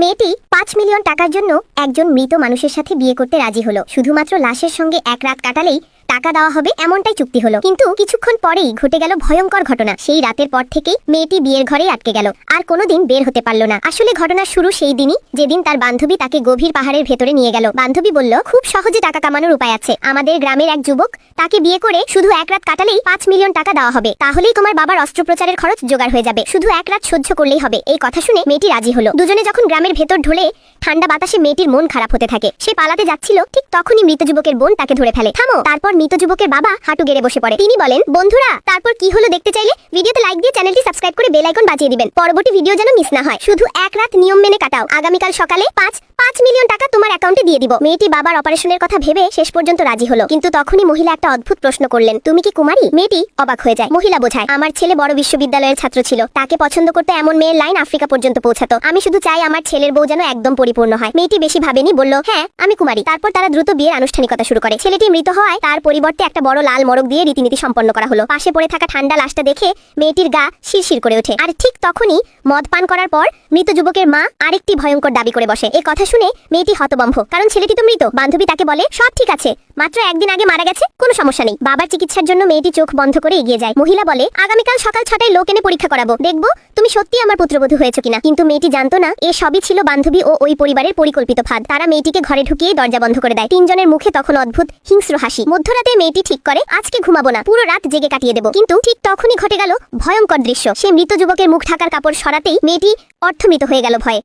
মেয়েটি ৫ মিলিয়ন টাকার জন্য একজন মৃত মানুষের সাথে বিয়ে করতে রাজি হলো। শুধুমাত্র লাশের সঙ্গে এক রাত কাটালেই টাকা দেওয়া হবে এমনটাই চুক্তি হলো। কিন্তু কিছুক্ষণ পরেই ঘটে গেল ভয়ঙ্কর ঘটনা। সেই রাতের পর থেকেই মেয়েটি বিয়ের ঘরেই আটকে গেল, আর কোনোদিন বের হতে পারলো না। আসলে ঘটনার শুরু সেই দিনই, যেদিন তার বান্ধবী তাকে গভীর পাহাড়ের ভেতরে নিয়ে গেল। বান্ধবী বলল, খুব সহজে টাকা কামানোর উপায় আছে। আমাদের গ্রামের এক যুবক, তাকে বিয়ে করে শুধু এক রাত কাটালেই ৫ মিলিয়ন টাকা দেওয়া হবে। তাহলেই তোমার বাবার অস্ত্রোপচারের খরচ জোগাড় হয়ে যাবে। শুধু এক রাত সহ্য করলেই হবে। এই কথা শুনে মেয়েটি রাজি হলো। দুজনে যখন গ্রামের ভেতর ঢোলে, ঠান্ডা বাতাসে মেয়েটির মন খারাপ হতে থাকে। সে পালাতে যাচ্ছিল, ঠিক তখনই মৃত যুবকের বোন তাকে ধরে ফেলে। থামো! তারপর মৃত যুবকের বাবা হাঁটু গেড়ে বসে পড়ে। তিনি বলেন, বন্ধুরা, তারপর কি হলো দেখতে চাইলে ভিডিওতে লাইক দিয়ে চ্যানেলটি সাবস্ক্রাইব করে বেল আইকন বাজিয়ে দিবেন। পরবর্তী ভিডিও যেন মিস না হয়। শুধু এক রাত নিয়ম মেনে কাটাও। আগামীকাল সকালে ৫ মিলিয়ন টাকা তোমার অ্যাকাউন্টে দিয়ে দিব। মেয়েটি বাবার অপারেশনের কথা ভেবে শেষ পর্যন্ত রাজি হলো। কিন্তু তখনই মহিলা একটা অদ্ভুত প্রশ্ন করলেন, তুমি কি কুমারী? মেয়েটি অবাক হয়ে যায়। মহিলা বোঝায়, আমার ছেলে বড় বিশ্ববিদ্যালয়ের ছাত্র ছিল। তাকে পছন্দ করতে এমন মেয়ের লাইন আফ্রিকা পর্যন্ত পৌঁছাতো। আমি শুধু চাই আমার ছেলের বউ যেন একদম পরিপূর্ণ হয়। মেয়েটি বেশি ভাবেনি, বলল, হ্যাঁ আমি কুমারী। তারপর তারা দ্রুত বিয়ের আনুষ্ঠানিকতা শুরু করে। ছেলেটি মৃত হওয়ায় তার পরিবর্তে একটা বড় লাল মড়ক দিয়ে রীতিনীতি সম্পন্ন করা হলো। পাশে পড়ে থাকা ঠান্ডা লাশটা দেখে মেয়েটির গা শিরশির করে ওঠে। আর ঠিক তখনই মদ পান করার পর মৃত যুবকের মা আরেকটি ভয়ঙ্কর দাবি করে বসে। এই কথা শুনে মেয়েটি হতভম্ব, কারণ ছেলেটি তো মৃত। বান্ধবী তাকে বলে, সব ঠিক আছে, মাত্র একদিন আগে মারা গেছে, কোনো সমস্যা নেই। বাবার চিকিৎসার জন্য মেয়েটি চোখ বন্ধ করে এগিয়ে যায়। মহিলা বলে, আগামীকাল সকাল ৬টায় লোক এনে পরীক্ষা করাবো, দেখবো তুমি সত্যি আমার পুত্রবধূ হয়েছে কিনা। কিন্তু মেয়েটি জানতো না, এ সবই ছিল বান্ধবী ও ওই পরিবারের পরিকল্পিত ফাঁদ। তারা মেয়েটিকে ঘরে ঢুকিয়ে দরজা বন্ধ করে দেয়। তিনজনের মুখে তখন অদ্ভুত হিংস্র হাসি। মধ্যরাতে মেয়েটি ঠিক করে, আজকে ঘুমাবো না, পুরো রাত জেগে কাটিয়ে দেবো। কিন্তু ঠিক তখনই ঘটে গেল ভয়ঙ্কর দৃশ্য। সে মৃত যুবকের মুখ ঢাকার কাপড় সরাতেই মেয়েটি অর্থমৃত হয়ে গেল ভয়ে।